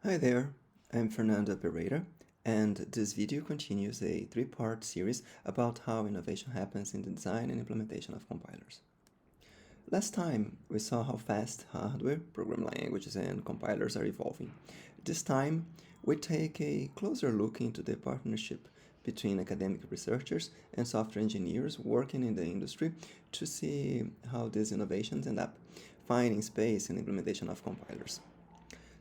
Hi there, I'm Fernando Pereira, and this video continues a three-part series about how innovation happens in the design and implementation of compilers. Last time, we saw how fast hardware, programming languages, and compilers are evolving. This time, we take a closer look into the partnership between academic researchers and software engineers working in the industry to see how these innovations end up finding space in the implementation of compilers.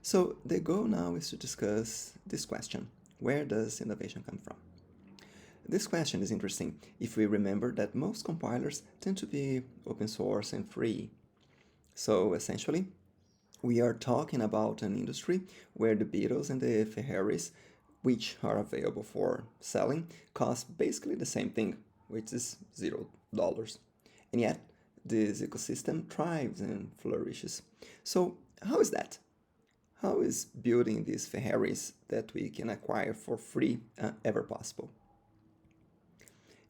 So the goal now is to discuss this question: where does innovation come from? This question is interesting if we remember that most compilers tend to be open source and free. So essentially, we are talking about an industry where the Beatles and the Ferraris, which are available for selling, cost basically the same thing, which is $0. And yet, this ecosystem thrives and flourishes. So, how is that? How is building these Ferraris that we can acquire for free ever possible?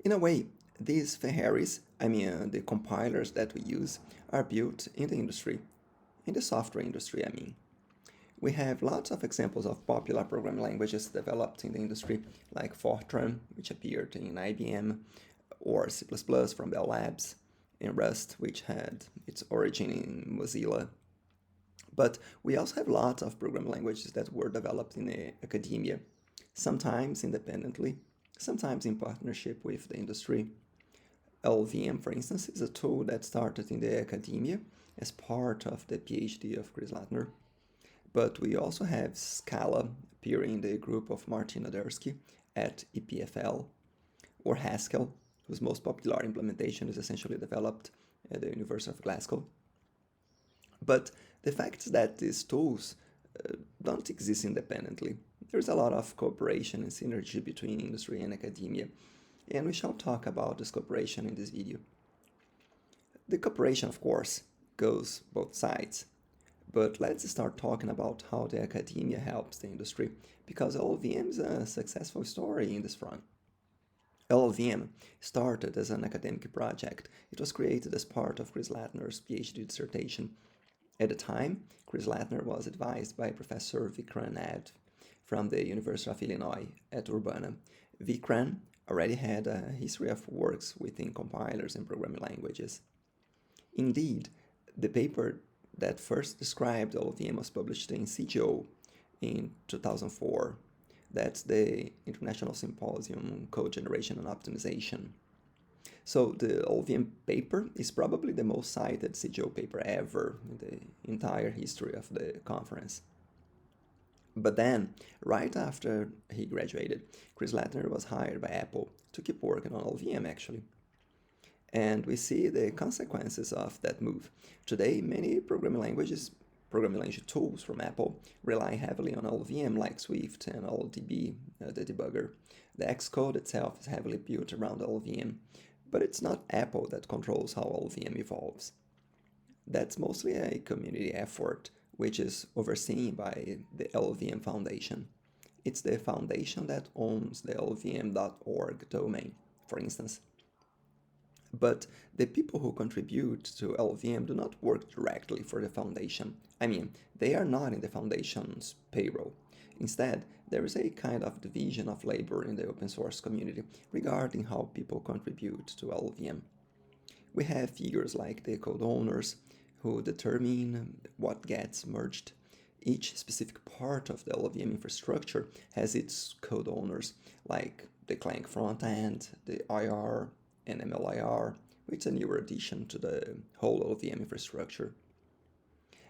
In a way, these Ferraris, the compilers that we use, are built in the industry, in the software industry, I mean. We have lots of examples of popular programming languages developed in the industry, like Fortran, which appeared in IBM, or C++ from Bell Labs, and Rust, which had its origin in Mozilla. But we also have lots of programming languages that were developed in academia, sometimes independently, sometimes in partnership with the industry. LLVM, for instance, is a tool that started in the academia as part of the PhD of Chris Latner. But we also have Scala appearing in the group of Martin Odersky at EPFL, or Haskell, whose most popular implementation is essentially developed at the University of Glasgow. But the fact is that these tools don't exist independently. There's a lot of cooperation and synergy between industry and academia, and we shall talk about this cooperation in this video. The cooperation, of course, goes both sides, but let's start talking about how the academia helps the industry, because LLVM is a successful story in this front. LLVM started as an academic project. It was created as part of Chris Latner's PhD dissertation. At the time, Chris Latner was advised by Professor Vikram Nath from the University of Illinois at Urbana. Vikram already had a history of works within compilers and programming languages. Indeed, the paper that first described LLVM was published in CGO in 2004. That's the International Symposium on Code Generation and Optimization. So the LLVM paper is probably the most cited CGO paper ever in the entire history of the conference. But then, right after he graduated, Chris Latner was hired by Apple to keep working on LLVM actually. And we see the consequences of that move. Today, many programming language tools from Apple rely heavily on LLVM like Swift and LLDB, the debugger. The Xcode itself is heavily built around LLVM, but it's not Apple that controls how LLVM evolves. That's mostly a community effort, which is overseen by the LLVM Foundation. It's the foundation that owns the llvm.org domain, for instance. But the people who contribute to LLVM do not work directly for the foundation. They are not in the foundation's payroll. Instead, there is a kind of division of labor in the open source community regarding how people contribute to LLVM. We have figures like the code owners who determine what gets merged. Each specific part of the LLVM infrastructure has its code owners, like the Clang frontend, the IR, and MLIR, which is a newer addition to the whole LLVM infrastructure.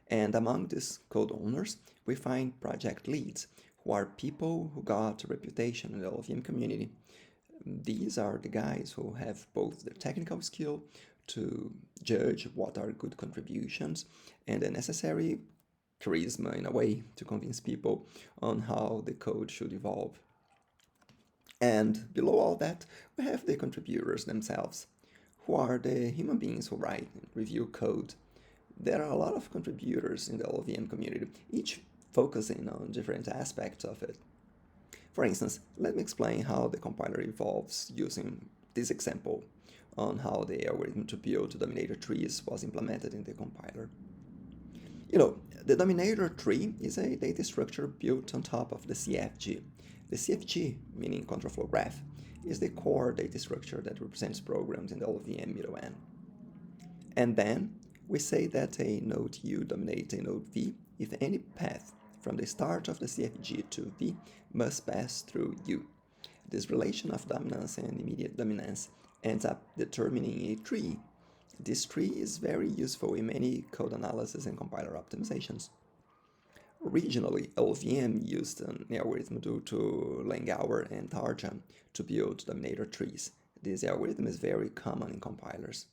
And among these code owners, we find project leads, who are people who got a reputation in the LLVM community. These are the guys who have both the technical skill to judge what are good contributions and the necessary charisma, in a way, to convince people on how the code should evolve. And below all that, we have the contributors themselves, who are the human beings who write and review code. There are a lot of contributors in the LLVM community, each focusing on different aspects of it. For instance, let me explain how the compiler evolves using this example on how the algorithm to build dominator trees was implemented in the compiler. The dominator tree is a data structure built on top of the CFG. The CFG, meaning control flow graph, is the core data structure that represents programs in the LLVM middle N. And then we say that a node U dominates a node V if any path from the start of the CFG to V must pass through U. This relation of dominance and immediate dominance ends up determining a tree. This tree is very useful in many code analysis and compiler optimizations. Originally, LLVM used an algorithm due to Langauer and Tarjan to build dominator trees. This algorithm is very common in compilers.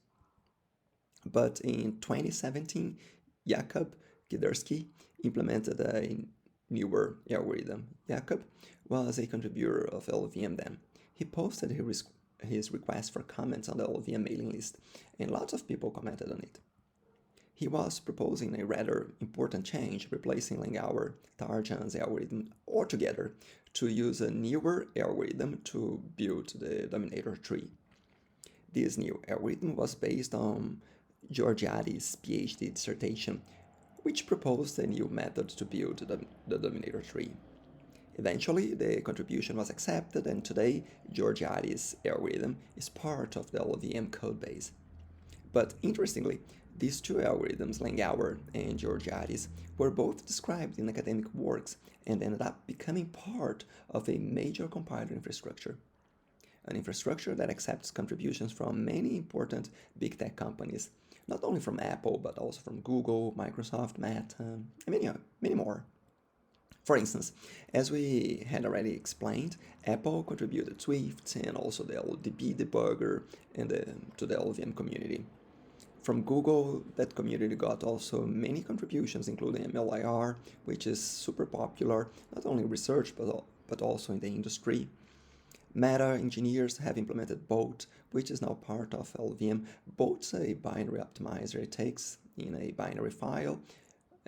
But in 2017, Jakub Kiederski implemented a newer algorithm. Jakub was a contributor of LLVM then. He posted his request for comments on the LLVM mailing list, and lots of people commented on it. He was proposing a rather important change, replacing Langauer Tarjan's algorithm altogether to use a newer algorithm to build the dominator tree. This new algorithm was based on Georgiades' PhD dissertation, which proposed a new method to build the dominator tree. Eventually, the contribution was accepted, and today Georgiades' algorithm is part of the LLVM codebase. But interestingly, these two algorithms, Langauer and Georgiades, were both described in academic works and ended up becoming part of a major compiler infrastructure. An infrastructure that accepts contributions from many important big tech companies, not only from Apple, but also from Google, Microsoft, Meta, and many more. For instance, as we had already explained, Apple contributed Swift and also the LDB debugger to the LLVM community. From Google, that community got also many contributions, including MLIR, which is super popular, not only in research, but also in the industry. Meta engineers have implemented Bolt, which is now part of LLVM. Bolt's a binary optimizer. It takes in a binary file,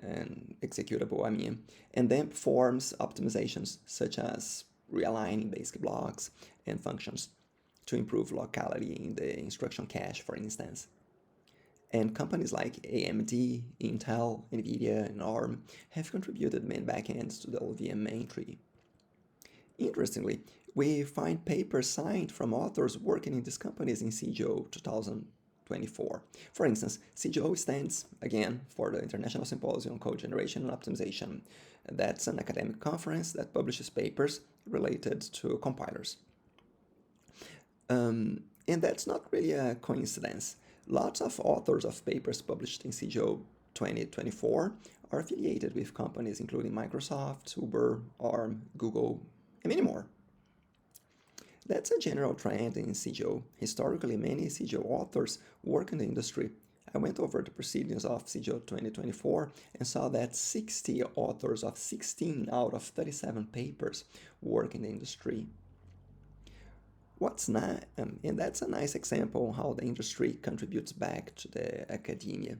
and executable, and then performs optimizations such as realigning basic blocks and functions to improve locality in the instruction cache, for instance. And companies like AMD, Intel, NVIDIA, and ARM have contributed main backends to the LLVM main tree. Interestingly, we find papers signed from authors working in these companies in CGO 2024. For instance, CGO stands, again, for the International Symposium on Code Generation and Optimization. That's an academic conference that publishes papers related to compilers. And that's not really a coincidence. Lots of authors of papers published in CGO 2024 are affiliated with companies including Microsoft, Uber, ARM, Google, and many more. That's a general trend in CGO. Historically, many CGO authors work in the industry. I went over the proceedings of CGO 2024 and saw that 60 authors of 16 out of 37 papers work in the industry. And that's a nice example how the industry contributes back to the academia.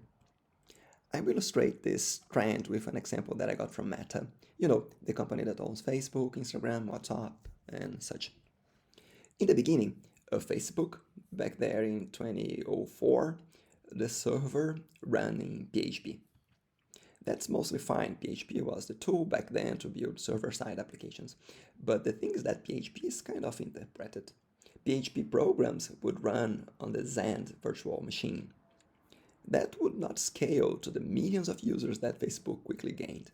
I will illustrate this trend with an example that I got from Meta, the company that owns Facebook, Instagram, WhatsApp, and such. In the beginning of Facebook, back there in 2004, the server ran in PHP. That's mostly fine. PHP was the tool back then to build server-side applications. But the thing is that PHP is kind of interpreted. PHP programs would run on the Xand virtual machine. That would not scale to the millions of users that Facebook quickly gained.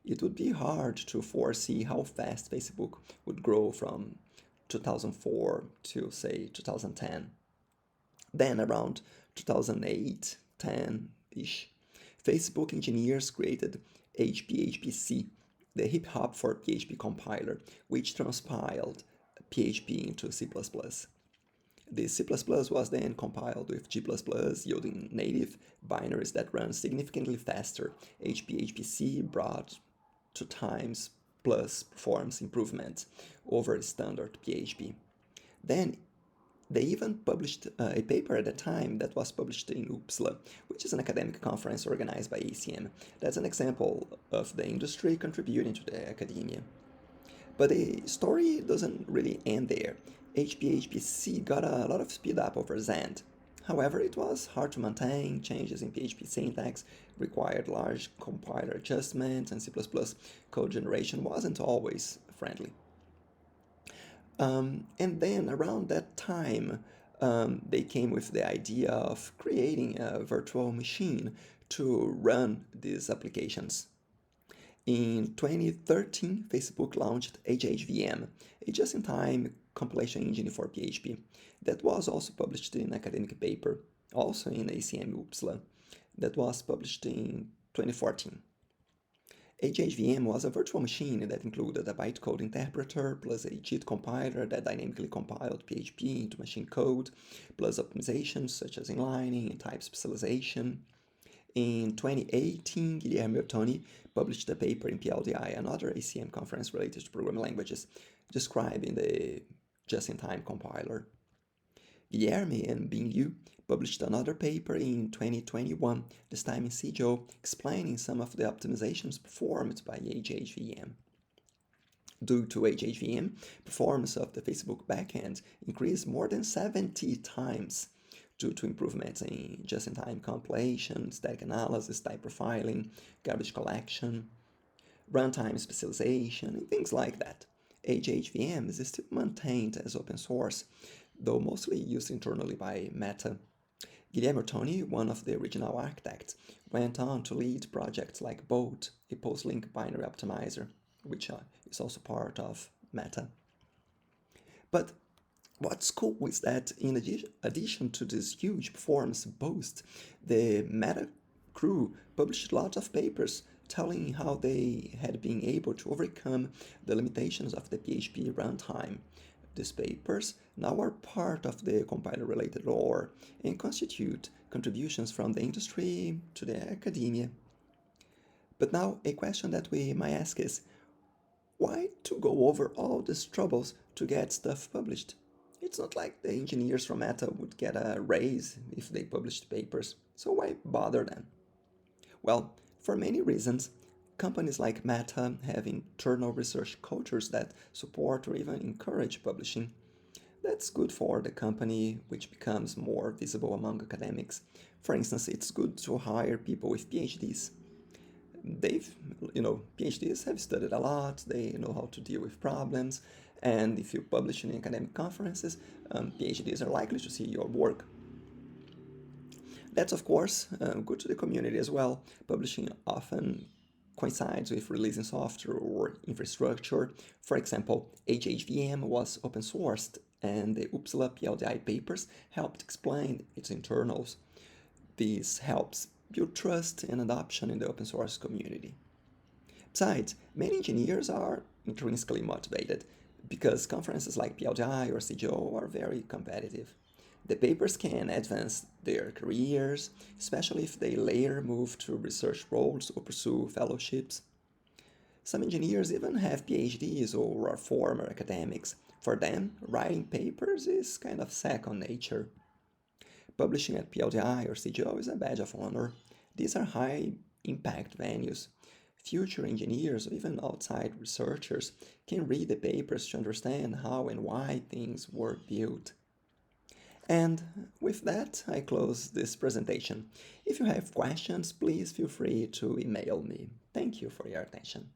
It would be hard to foresee how fast Facebook would grow from 2004 to, say, 2010. Then around 2008, 10-ish, Facebook engineers created HPHPC, the hip-hop for PHP compiler, which transpiled PHP into C++. The C++ was then compiled with G++, yielding native binaries that run significantly faster. HPHPC brought 2 times plus performance improvements over standard PHP. Then they even published a paper at the time that was published in UPSLA, which is an academic conference organized by ACM. That's an example of the industry contributing to the academia. But the story doesn't really end there. HPHPC got a lot of speed up over Xand. However, it was hard to maintain. Changes in PHP syntax required large compiler adjustments, and C++ code generation wasn't always friendly. And then around that time, they came with the idea of creating a virtual machine to run these applications. In 2013, Facebook launched HHVM, a just-in-time compilation engine for PHP, that was also published in an academic paper, also in ACM Uppsala, that was published in 2014. HHVM was a virtual machine that included a bytecode interpreter plus a JIT compiler that dynamically compiled PHP into machine code, plus optimizations such as inlining and type specialization. In 2018, Guilherme Ottoni published a paper in PLDI, another ACM conference related to programming languages, describing the just-in-time compiler. Guilherme and Bing Liu published another paper in 2021, this time in CJO, explaining some of the optimizations performed by HHVM. Due to HHVM, performance of the Facebook backend increased more than 70 times due to improvements in just-in-time compilation, static analysis, type profiling, garbage collection, runtime specialization, and things like that. HHVM is still maintained as open source, though mostly used internally by Meta. Guilherme Ottoni, one of the original architects, went on to lead projects like Bolt, a post-link binary optimizer, which is also part of Meta. But what's cool is that in addition to this huge performance boost, the Meta crew published lots of papers telling how they had been able to overcome the limitations of the PHP runtime. These papers now are part of the compiler-related lore and constitute contributions from the industry to the academia. But now a question that we might ask is, why to go over all these troubles to get stuff published? It's not like the engineers from Meta would get a raise if they published papers, so why bother then? Well, for many reasons. Companies like Meta have internal research cultures that support or even encourage publishing. That's good for the company, which becomes more visible among academics. For instance, it's good to hire people with PhDs. PhDs have studied a lot, they know how to deal with problems, and if you publish in academic conferences, PhDs are likely to see your work. That's, of course, good to the community as well. Publishing often coincides with releasing software or infrastructure. For example, HHVM was open sourced, and the Uppsala PLDI papers helped explain its internals. This helps build trust and adoption in the open source community. Besides, many engineers are intrinsically motivated because conferences like PLDI or CJO are very competitive. The papers can advance their careers, especially if they later move to research roles or pursue fellowships. Some engineers even have PhDs or are former academics. For them, writing papers is kind of second nature. Publishing at PLDI or CJO is a badge of honor. These are high-impact venues. Future engineers or even outside researchers can read the papers to understand how and why things were built. And with that, I close this presentation. If you have questions, please feel free to email me. Thank you for your attention.